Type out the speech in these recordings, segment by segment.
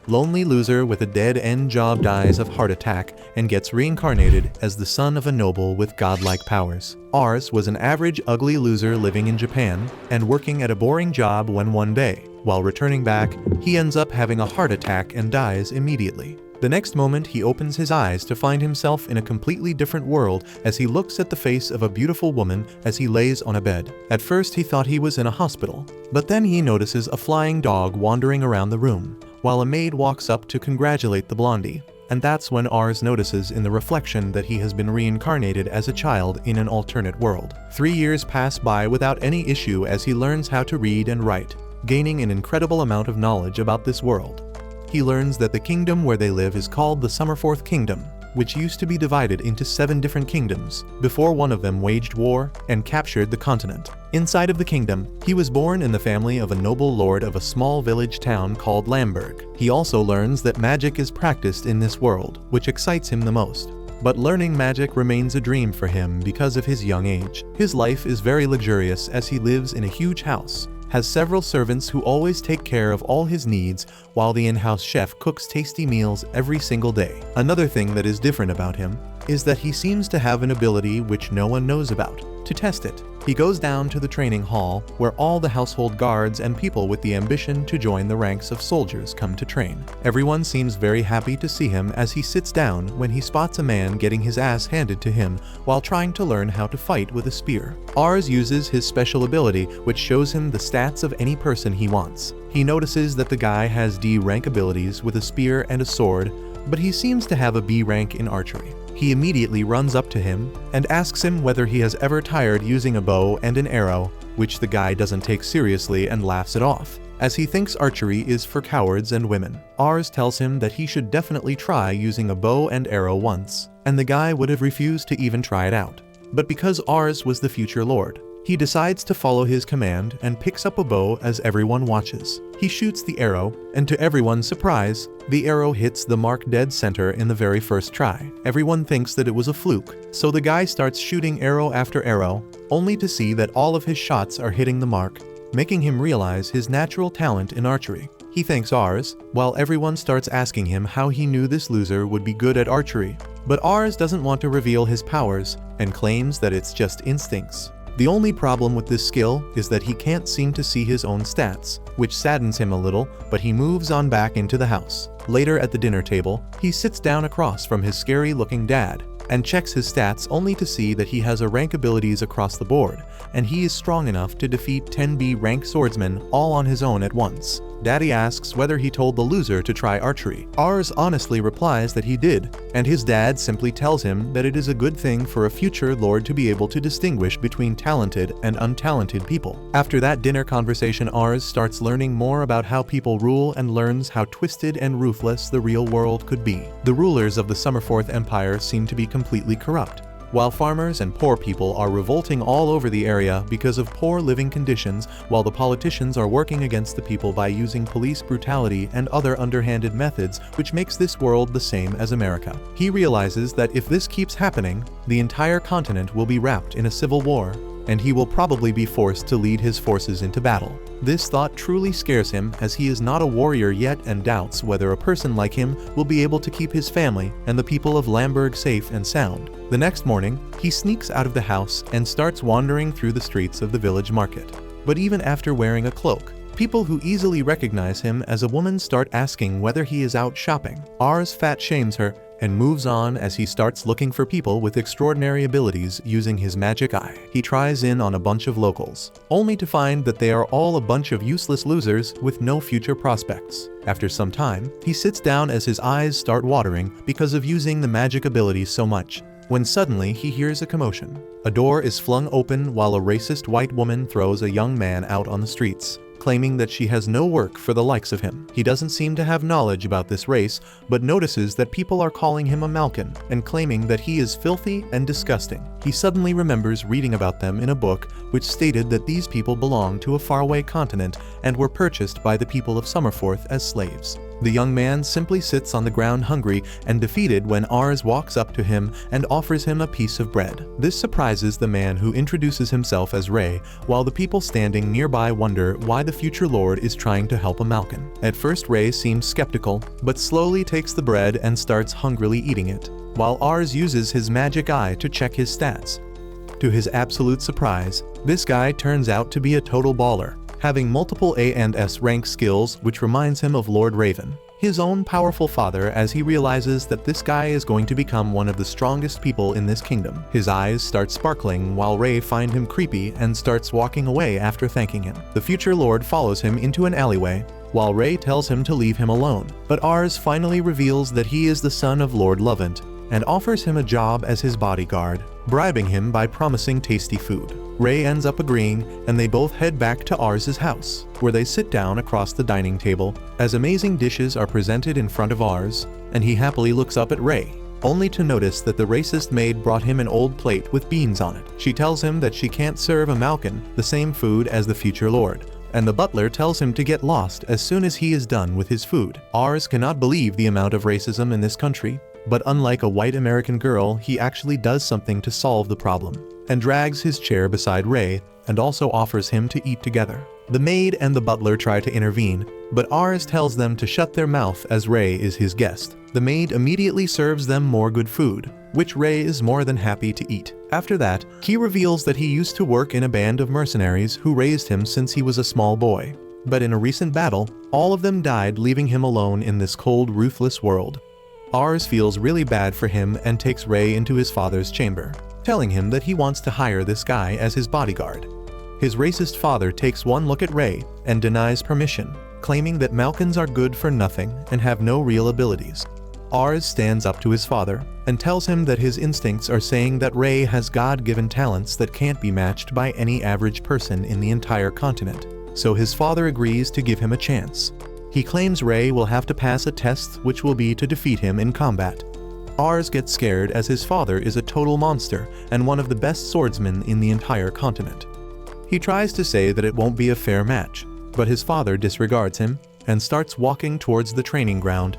Lonely loser with a dead-end job dies of heart attack and gets reincarnated as the son of a noble with godlike powers. Ars was an average ugly loser living in Japan and working at a boring job when one day, while returning back, he ends up having a heart attack and dies immediately. The next moment he opens his eyes to find himself in a completely different world as he looks at the face of a beautiful woman as he lays on a bed. At first he thought he was in a hospital, but then he notices a flying dog wandering around the room, while a maid walks up to congratulate the blondie. And that's when Ars notices in the reflection that he has been reincarnated as a child in an alternate world. 3 years pass by without any issue as he learns how to read and write, gaining an incredible amount of knowledge about this world. He learns that the kingdom where they live is called the Summerforth Kingdom, which used to be divided into 7 different kingdoms, before one of them waged war and captured the continent. Inside of the kingdom, he was born in the family of a noble lord of a small village town called Lamberg. He also learns that magic is practiced in this world, which excites him the most. But learning magic remains a dream for him because of his young age. His life is very luxurious as he lives in a huge house, has several servants who always take care of all his needs, while the in-house chef cooks tasty meals every single day. Another thing that is different about him is that he seems to have an ability which no one knows about. To test it, he goes down to the training hall where all the household guards and people with the ambition to join the ranks of soldiers come to train. Everyone seems very happy to see him as he sits down when he spots a man getting his ass handed to him while trying to learn how to fight with a spear. Ars uses his special ability which shows him the stats of any person he wants. He notices that the guy has D rank abilities with a spear and a sword, but he seems to have a B rank in archery. He immediately runs up to him and asks him whether he has ever tired using a bow and an arrow, which the guy doesn't take seriously and laughs it off, as he thinks archery is for cowards and women. Ars tells him that he should definitely try using a bow and arrow once, and the guy would have refused to even try it out. But because Ars was the future lord, he decides to follow his command and picks up a bow as everyone watches. He shoots the arrow, and to everyone's surprise, the arrow hits the mark dead center in the very first try. Everyone thinks that it was a fluke, so the guy starts shooting arrow after arrow, only to see that all of his shots are hitting the mark, making him realize his natural talent in archery. He thanks Ars, while everyone starts asking him how he knew this loser would be good at archery. But Ars doesn't want to reveal his powers, and claims that it's just instincts. The only problem with this skill is that he can't seem to see his own stats, which saddens him a little, but he moves on back into the house. Later at the dinner table, he sits down across from his scary-looking dad, and checks his stats only to see that he has a rank abilities across the board, and he is strong enough to defeat 10B rank swordsmen all on his own at once. Daddy asks whether he told the loser to try archery. Ars honestly replies that he did, and his dad simply tells him that it is a good thing for a future lord to be able to distinguish between talented and untalented people. After that dinner conversation, Ars starts learning more about how people rule and learns how twisted and ruthless the real world could be. The rulers of the Summerforth Empire seem to be completely corrupt, while farmers and poor people are revolting all over the area because of poor living conditions, while the politicians are working against the people by using police brutality and other underhanded methods, which makes this world the same as America. He realizes that if this keeps happening, the entire continent will be wrapped in a civil war, and he will probably be forced to lead his forces into battle. This thought truly scares him as he is not a warrior yet and doubts whether a person like him will be able to keep his family and the people of Lamberg safe and sound. The next morning, he sneaks out of the house and starts wandering through the streets of the village market. But even after wearing a cloak, people who easily recognize him as a woman start asking whether he is out shopping. Ars fat shames her and moves on as he starts looking for people with extraordinary abilities using his magic eye. He tries in on a bunch of locals, only to find that they are all a bunch of useless losers with no future prospects. After some time, he sits down as his eyes start watering because of using the magic abilities so much, when suddenly he hears a commotion. A door is flung open while a racist white woman throws a young man out on the streets, claiming that she has no work for the likes of him. He doesn't seem to have knowledge about this race, but notices that people are calling him a Malkin and claiming that he is filthy and disgusting. He suddenly remembers reading about them in a book which stated that these people belonged to a faraway continent and were purchased by the people of Summerforth as slaves. The young man simply sits on the ground hungry and defeated when Ars walks up to him and offers him a piece of bread. This surprises the man, who introduces himself as Ray, while the people standing nearby wonder why the future lord is trying to help a Malkin. At first Ray seems skeptical, but slowly takes the bread and starts hungrily eating it, while Ars uses his magic eye to check his stats. To his absolute surprise, this guy turns out to be a total baller, having multiple A and S rank skills, which reminds him of Lord Raven, his own powerful father, as he realizes that this guy is going to become one of the strongest people in this kingdom. His eyes start sparkling while Ray finds him creepy and starts walking away after thanking him. The future lord follows him into an alleyway, while Ray tells him to leave him alone, but Ars finally reveals that he is the son of Lord Lovant and offers him a job as his bodyguard, bribing him by promising tasty food. Ray ends up agreeing, and they both head back to Ars's house, where they sit down across the dining table as amazing dishes are presented in front of Ars, and he happily looks up at Ray, only to notice that the racist maid brought him an old plate with beans on it. She tells him that she can't serve a Malkin the same food as the future lord, and the butler tells him to get lost as soon as he is done with his food. Ars cannot believe the amount of racism in this country, but unlike a white American girl, he actually does something to solve the problem, and drags his chair beside Ray and also offers him to eat together. The maid and the butler try to intervene, but Ars tells them to shut their mouth as Ray is his guest. The maid immediately serves them more good food, which Ray is more than happy to eat. After that, he reveals that he used to work in a band of mercenaries who raised him since he was a small boy. But in a recent battle, all of them died, leaving him alone in this cold, ruthless world. Ars feels really bad for him and takes Ray into his father's chamber, telling him that he wants to hire this guy as his bodyguard. His racist father takes one look at Ray and denies permission, claiming that Malkins are good for nothing and have no real abilities. Ars stands up to his father and tells him that his instincts are saying that Ray has God-given talents that can't be matched by any average person in the entire continent, so his father agrees to give him a chance. He claims Ray will have to pass a test, which will be to defeat him in combat. Ars gets scared as his father is a total monster and one of the best swordsmen in the entire continent. He tries to say that it won't be a fair match, but his father disregards him and starts walking towards the training ground.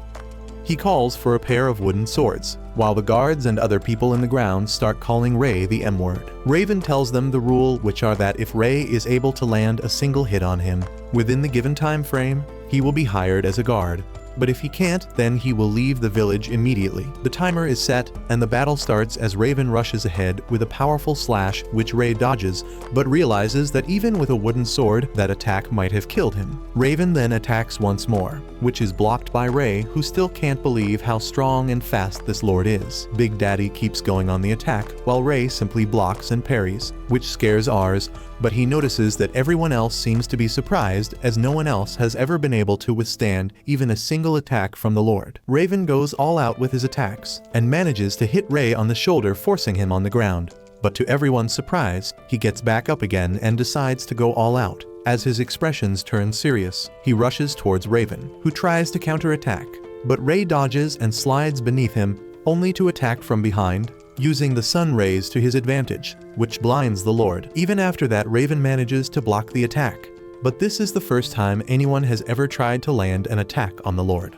He calls for a pair of wooden swords, while the guards and other people in the ground start calling Ray the M-word. Raven tells them the rule, which are that if Ray is able to land a single hit on him within the given time frame, he will be hired as a guard, but if he can't, then he will leave the village immediately. The timer is set, and the battle starts as Raven rushes ahead with a powerful slash, which Ray dodges, but realizes that even with a wooden sword, that attack might have killed him. Raven then attacks once more, which is blocked by Ray, who still can't believe how strong and fast this lord is. Big Daddy keeps going on the attack, while Ray simply blocks and parries, which scares Ars, but he notices that everyone else seems to be surprised, as no one else has ever been able to withstand even a single attack from the Lord. Raven goes all out with his attacks, and manages to hit Ray on the shoulder, forcing him on the ground. But to everyone's surprise, he gets back up again and decides to go all out. As his expressions turn serious, he rushes towards Raven, who tries to counterattack, but Ray dodges and slides beneath him, only to attack from behind, using the sun rays to his advantage, which blinds the Lord. Even after that, Raven manages to block the attack, but this is the first time anyone has ever tried to land an attack on the Lord.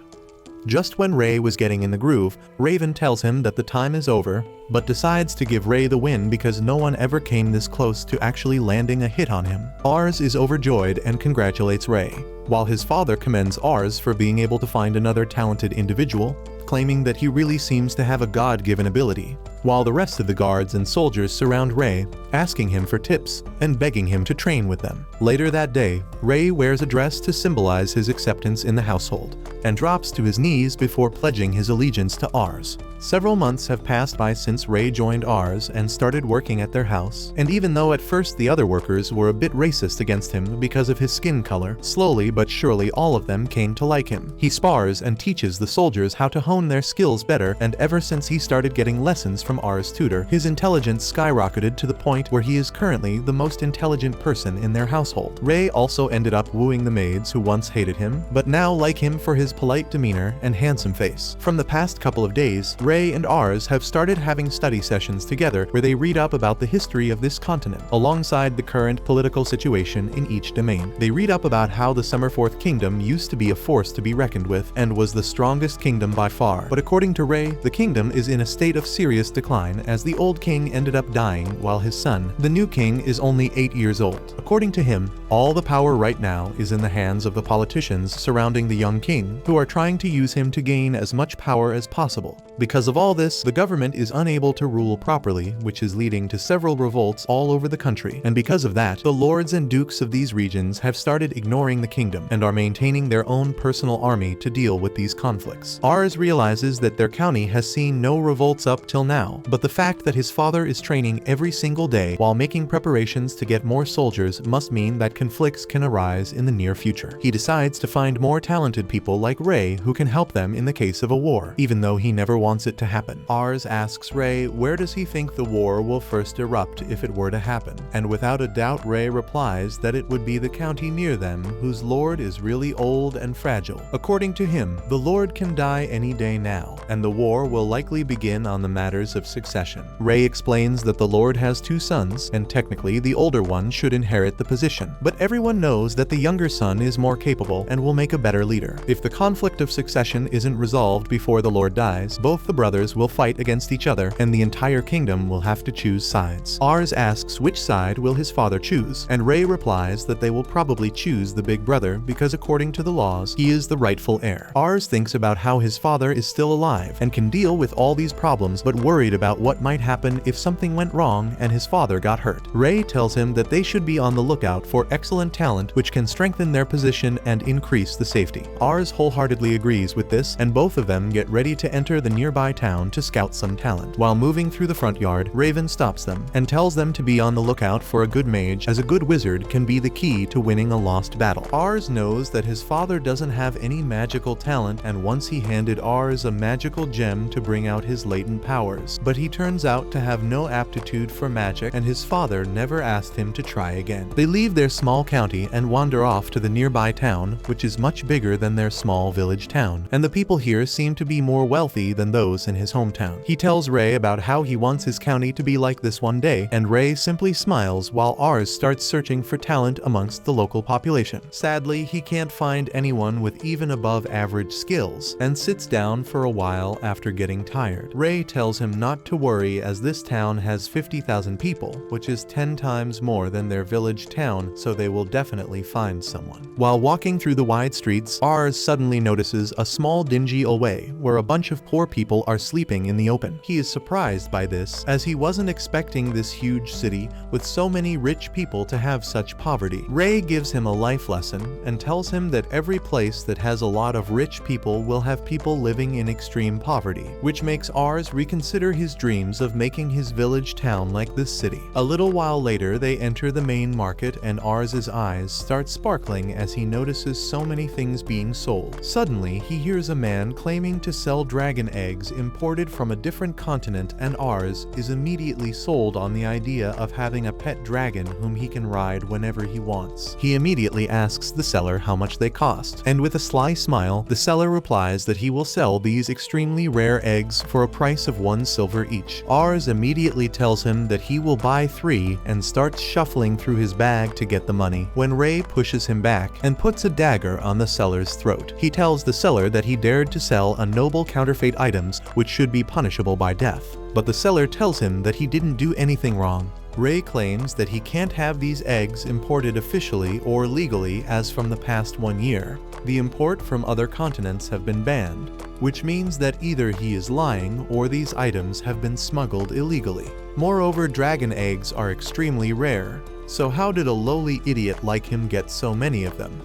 Just when Ray was getting in the groove, Raven tells him that the time is over, but decides to give Ray the win because no one ever came this close to actually landing a hit on him. Ars is overjoyed and congratulates Ray, while his father commends Ars for being able to find another talented individual, claiming that he really seems to have a God-given ability, while the rest of the guards and soldiers surround Ray, asking him for tips and begging him to train with them. Later that day, Ray wears a dress to symbolize his acceptance in the household, and drops to his knees before pledging his allegiance to Ars. Several months have passed by since Ray joined Ars and started working at their house, and even though at first the other workers were a bit racist against him because of his skin color, slowly but surely all of them came to like him. He spars and teaches the soldiers how to hone their skills better, and ever since he started getting lessons from from R's tutor, his intelligence skyrocketed to the point where he is currently the most intelligent person in their household. Ray also ended up wooing the maids who once hated him, but now like him for his polite demeanor and handsome face. From the past couple of days, Ray and Rs have started having study sessions together where they read up about the history of this continent, alongside the current political situation in each domain. They read up about how the Summerforth Kingdom used to be a force to be reckoned with and was the strongest kingdom by far. But according to Ray, the kingdom is in a state of serious decline as the old king ended up dying while his son, the new king, is only 8 years old. According to him, all the power right now is in the hands of the politicians surrounding the young king, who are trying to use him to gain as much power as possible. Because of all this, the government is unable to rule properly, which is leading to several revolts all over the country. And because of that, the lords and dukes of these regions have started ignoring the kingdom and are maintaining their own personal army to deal with these conflicts. Rs realizes that their county has seen no revolts up till now, but the fact that his father is training every single day while making preparations to get more soldiers must mean that conflicts can arise in the near future. He decides to find more talented people like Ray who can help them in the case of a war, even though he never wants it to happen. Rs asks Ray where does he think the war will first erupt if it were to happen, and without a doubt Ray replies that it would be the county near them whose lord is really old and fragile. According to him, the lord can die any day now, and the war will likely begin on the matters of succession. Ray explains that the lord has 2 sons, and technically the older one should inherit the position, but everyone knows that the younger son is more capable and will make a better leader. If the conflict of succession isn't resolved before the lord dies, both the brothers will fight against each other and the entire kingdom will have to choose sides. Rs asks which side will his father choose, and Ray replies that they will probably choose the big brother because according to the laws, he is the rightful heir. Rs thinks about how his father is still alive and can deal with all these problems, but worried about what might happen if something went wrong and his father got hurt. Ray tells him that they should be on the lookout for excellent talent which can strengthen their position and increase the safety. Rs wholeheartedly agrees with this, and both of them get ready to enter the nearby town to scout some talent. While moving through the front yard, Raven stops them and tells them to be on the lookout for a good mage, as a good wizard can be the key to winning a lost battle. Rs knows that his father doesn't have any magical talent, and once he handed Rs a magical gem to bring out his latent powers, but he turns out to have no aptitude for magic and his father never asked him to try again. They leave their small county and wander off to the nearby town, which is much bigger than their small village town, and the people here seem to be more wealthy than those in his hometown. He tells Ray about how he wants his county to be like this one day, and Ray simply smiles while Rs starts searching for talent amongst the local population. Sadly, he can't find anyone with even above average skills, and sits down for a while after getting tired. Ray tells him not to worry as this town has 50,000 people, which is 10 times more than their village town, so they will definitely find someone. While walking through the wide streets, Rs suddenly notices a small dingy alley where a bunch of poor people are sleeping in the open. He is surprised by this, as he wasn't expecting this huge city with so many rich people to have such poverty. Ray gives him a life lesson and tells him that every place that has a lot of rich people will have people living in extreme poverty, which makes Rs reconsider his dreams of making his village town like this city. A little while later, they enter the main market and Rs's eyes start sparkling as he notices so many things being sold. Suddenly, he hears a man claiming to sell dragon eggs imported from a different continent, and Rs is immediately sold on the idea of having a pet dragon whom he can ride whenever he wants. He immediately asks the seller how much they cost, and with a sly smile, the seller replies that he will sell these extremely rare eggs for a price of 1 silver each. Rs immediately tells him that he will buy 3 and starts shuffling through his bag to get the money, when Ray pushes him back and puts a dagger on the seller's throat. He tells the seller that he dared to sell a noble counterfeit items which should be punishable by death, but the seller tells him that he didn't do anything wrong. Ray claims that he can't have these eggs imported officially or legally, as from the past 1 year, the import from other continents have been banned, which means that either he is lying or these items have been smuggled illegally. Moreover, dragon eggs are extremely rare, so how did a lowly idiot like him get so many of them?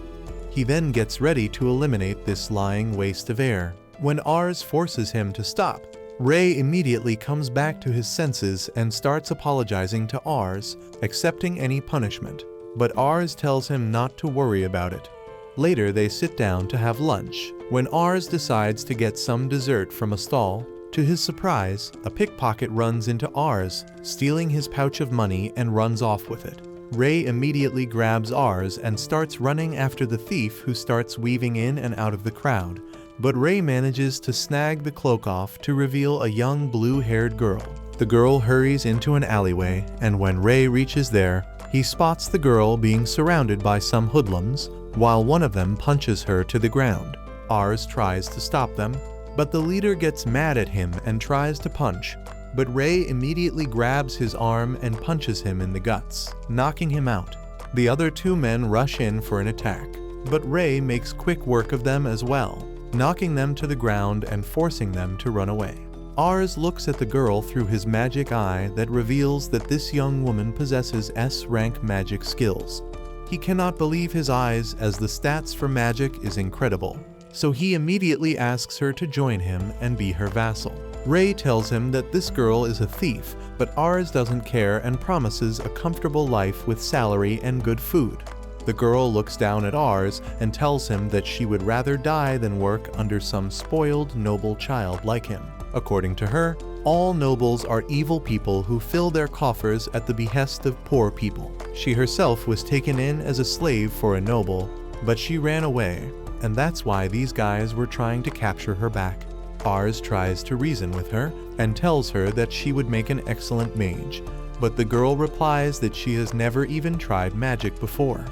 He then gets ready to eliminate this lying waste of air. When Rs forces him to stop, Ray immediately comes back to his senses and starts apologizing to Rs, accepting any punishment, but Rs tells him not to worry about it. Later they sit down to have lunch, when Rs decides to get some dessert from a stall, To his surprise, a pickpocket runs into Ars, stealing his pouch of money and runs off with it. Ray immediately grabs Ars and starts running after the thief, who starts weaving in and out of the crowd, but Ray manages to snag the cloak off to reveal a young blue-haired girl. The girl hurries into an alleyway, and when Ray reaches there, he spots the girl being surrounded by some hoodlums, while one of them punches her to the ground. Ars tries to stop them, but the leader gets mad at him and tries to punch, but Ray immediately grabs his arm and punches him in the guts, knocking him out. The other two men rush in for an attack, but Ray makes quick work of them as well, knocking them to the ground and forcing them to run away. Ars looks at the girl through his magic eye that reveals that this young woman possesses S-rank magic skills. He cannot believe his eyes, as the stats for magic is incredible, so he immediately asks her to join him and be her vassal. Ray tells him that this girl is a thief, but Ars doesn't care and promises a comfortable life with salary and good food. The girl looks down at Ars and tells him that she would rather die than work under some spoiled noble child like him. According to her, all nobles are evil people who fill their coffers at the behest of poor people. She herself was taken in as a slave for a noble, but she ran away, and that's why these guys were trying to capture her back. Ars tries to reason with her and tells her that she would make an excellent mage, but the girl replies that she has never even tried magic before.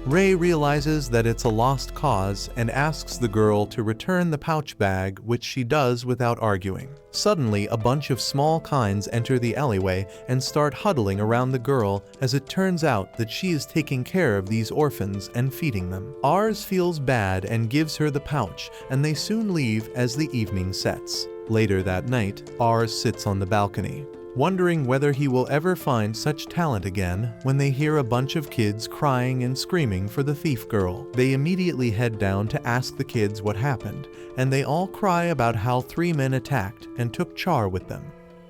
Ray realizes that it's a lost cause and asks the girl to return the pouch bag, which she does without arguing. Suddenly, a bunch of small kinds enter the alleyway and start huddling around the girl, as it turns out that she is taking care of these orphans and feeding them. Ars feels bad and gives her the pouch, and they soon leave as the evening sets. Later that night, Ars sits on the balcony, wondering whether he will ever find such talent again, when they hear a bunch of kids crying and screaming for the thief girl. They immediately head down to ask the kids what happened, and they all cry about how 3 men attacked and took Char with them.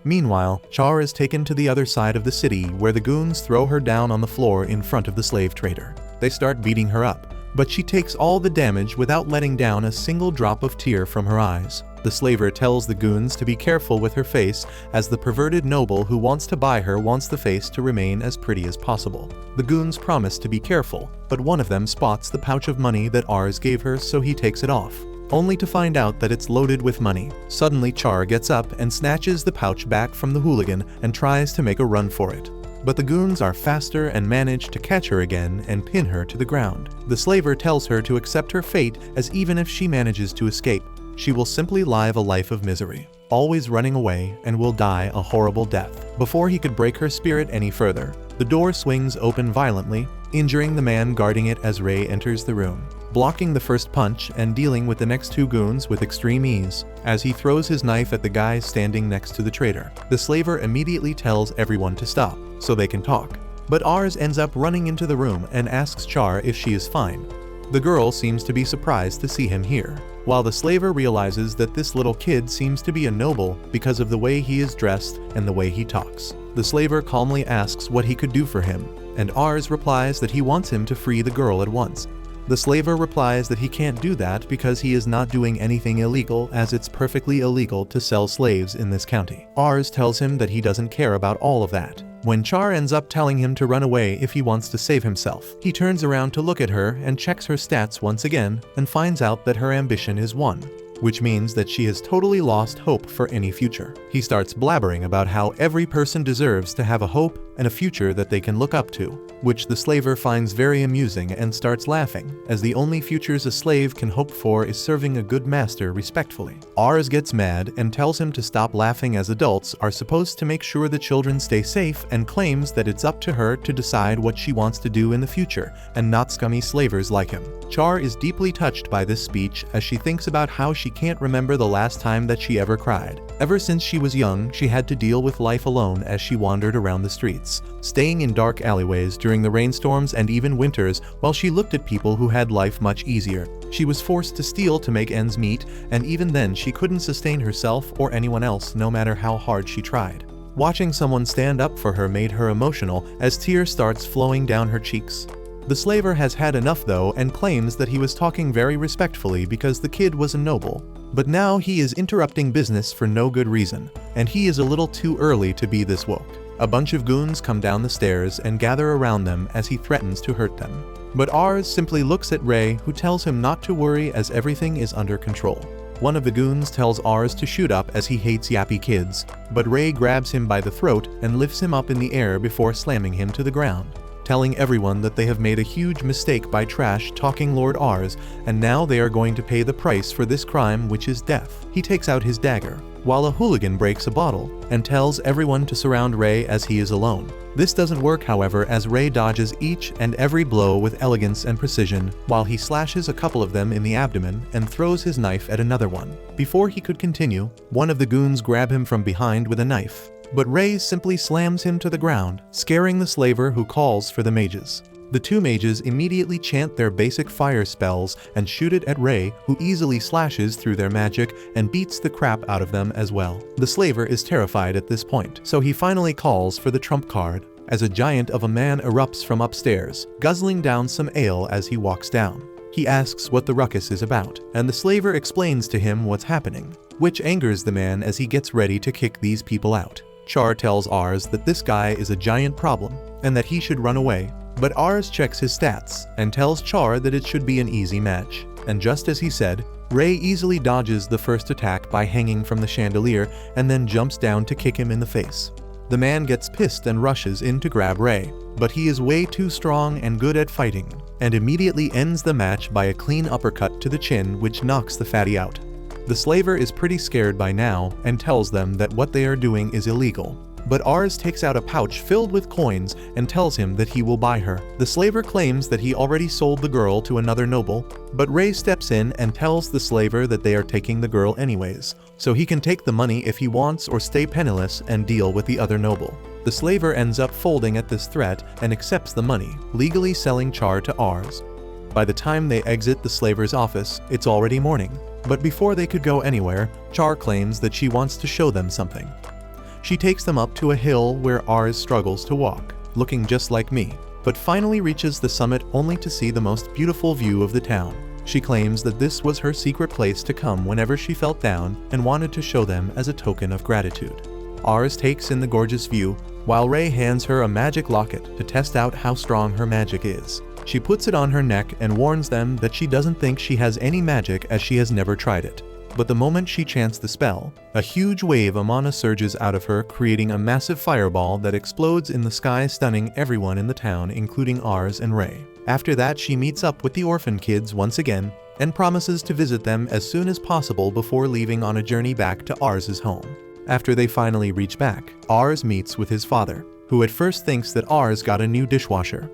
Meanwhile, Char is taken to the other side of the city, where the goons throw her down on the floor in front of the slave trader. They start beating her up, but she takes all the damage without letting down a single drop of tear from her eyes. The slaver tells the goons to be careful with her face, as the perverted noble who wants to buy her wants the face to remain as pretty as possible. The goons promise to be careful, but one of them spots the pouch of money that Ars gave her, so he takes it off, only to find out that it's loaded with money. Suddenly, Char gets up and snatches the pouch back from the hooligan and tries to make a run for it. But the goons are faster and manage to catch her again and pin her to the ground. The slaver tells her to accept her fate, as even if she manages to escape, she will simply live a life of misery, always running away, and will die a horrible death. Before he could break her spirit any further, the door swings open violently, injuring the man guarding it as Ray enters the room, blocking the first punch and dealing with the next 2 goons with extreme ease, as he throws his knife at the guy standing next to the trader. The slaver immediately tells everyone to stop, so they can talk, but Ars ends up running into the room and asks Char if she is fine. The girl seems to be surprised to see him here, while the slaver realizes that this little kid seems to be a noble because of the way he is dressed and the way he talks. The slaver calmly asks what he could do for him, and Ars replies that he wants him to free the girl at once. The slaver replies that he can't do that because he is not doing anything illegal, as it's perfectly illegal to sell slaves in this county. Ars tells him that he doesn't care about all of that, when Char ends up telling him to run away if he wants to save himself. He turns around to look at her and checks her stats once again and finds out that her ambition is 1, which means that she has totally lost hope for any future. He starts blabbering about how every person deserves to have a hope and a future that they can look up to, which the slaver finds very amusing and starts laughing, as the only futures a slave can hope for is serving a good master respectfully. Ars gets mad and tells him to stop laughing, as adults are supposed to make sure the children stay safe, and claims that it's up to her to decide what she wants to do in the future, and not scummy slavers like him. Char is deeply touched by this speech, as she thinks about how she can't remember the last time that she ever cried. Ever since she was young, she had to deal with life alone as she wandered around the streets, staying in dark alleyways during the rainstorms and even winters, while she looked at people who had life much easier. She was forced to steal to make ends meet, and even then she couldn't sustain herself or anyone else, no matter how hard she tried. Watching someone stand up for her made her emotional, as tears starts flowing down her cheeks. The slaver has had enough though, and claims that he was talking very respectfully because the kid was a noble. But now he is interrupting business for no good reason, and he is a little too early to be this woke. A bunch of goons come down the stairs and gather around them as he threatens to hurt them. But Ars simply looks at Ray, who tells him not to worry as everything is under control. One of the goons tells Ars to shoot up as he hates yappy kids, but Ray grabs him by the throat and lifts him up in the air before slamming him to the ground, telling everyone that they have made a huge mistake by trash-talking Lord Ars, and now they are going to pay the price for this crime, which is death. He takes out his dagger, while a hooligan breaks a bottle, and tells everyone to surround Ray as he is alone. This doesn't work, however, as Ray dodges each and every blow with elegance and precision, while he slashes a couple of them in the abdomen and throws his knife at another one. Before he could continue, one of the goons grab him from behind with a knife, but Ray simply slams him to the ground, scaring the slaver, who calls for the mages. The two mages immediately chant their basic fire spells and shoot it at Ray, who easily slashes through their magic and beats the crap out of them as well. The slaver is terrified at this point, so he finally calls for the trump card, as a giant of a man erupts from upstairs, guzzling down some ale as he walks down. He asks what the ruckus is about, and the slaver explains to him what's happening, which angers the man as he gets ready to kick these people out. Char tells Ars that this guy is a giant problem, and that he should run away, but Ars checks his stats, and tells Char that it should be an easy match. And just as he said, Ray easily dodges the first attack by hanging from the chandelier, and then jumps down to kick him in the face. The man gets pissed and rushes in to grab Ray, but he is way too strong and good at fighting, and immediately ends the match by a clean uppercut to the chin, which knocks the fatty out. The slaver is pretty scared by now, and tells them that what they are doing is illegal. But Ars takes out a pouch filled with coins and tells him that he will buy her. The slaver claims that he already sold the girl to another noble, but Ray steps in and tells the slaver that they are taking the girl anyways, so he can take the money if he wants or stay penniless and deal with the other noble. The slaver ends up folding at this threat and accepts the money, legally selling Char to Ars. By the time they exit the slaver's office, it's already morning. But before they could go anywhere, Char claims that she wants to show them something. She takes them up to a hill where Ars struggles to walk, looking just like me, but finally reaches the summit only to see the most beautiful view of the town. She claims that this was her secret place to come whenever she felt down and wanted to show them as a token of gratitude. Ars takes in the gorgeous view, while Ray hands her a magic locket to test out how strong her magic is. She puts it on her neck and warns them that she doesn't think she has any magic as she has never tried it. But the moment she chants the spell, a huge wave of mana surges out of her, creating a massive fireball that explodes in the sky, stunning everyone in the town, including Ars and Ray. After that, she meets up with the orphan kids once again, and promises to visit them as soon as possible before leaving on a journey back to Ars's home. After they finally reach back, Ars meets with his father, who at first thinks that Ars got a new dishwasher.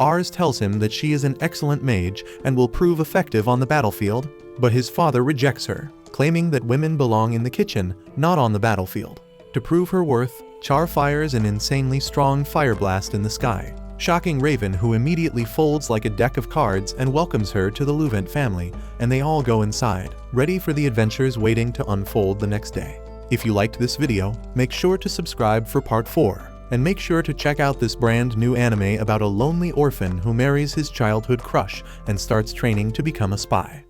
Ars tells him that she is an excellent mage and will prove effective on the battlefield, but his father rejects her, claiming that women belong in the kitchen, not on the battlefield. To prove her worth, Char fires an insanely strong fire blast in the sky, shocking Raven, who immediately folds like a deck of cards and welcomes her to the Luvent family, and they all go inside, ready for the adventures waiting to unfold the next day. If you liked this video, make sure to subscribe for part 4, and make sure to check out this brand new anime about a lonely orphan who marries his childhood crush and starts training to become a spy.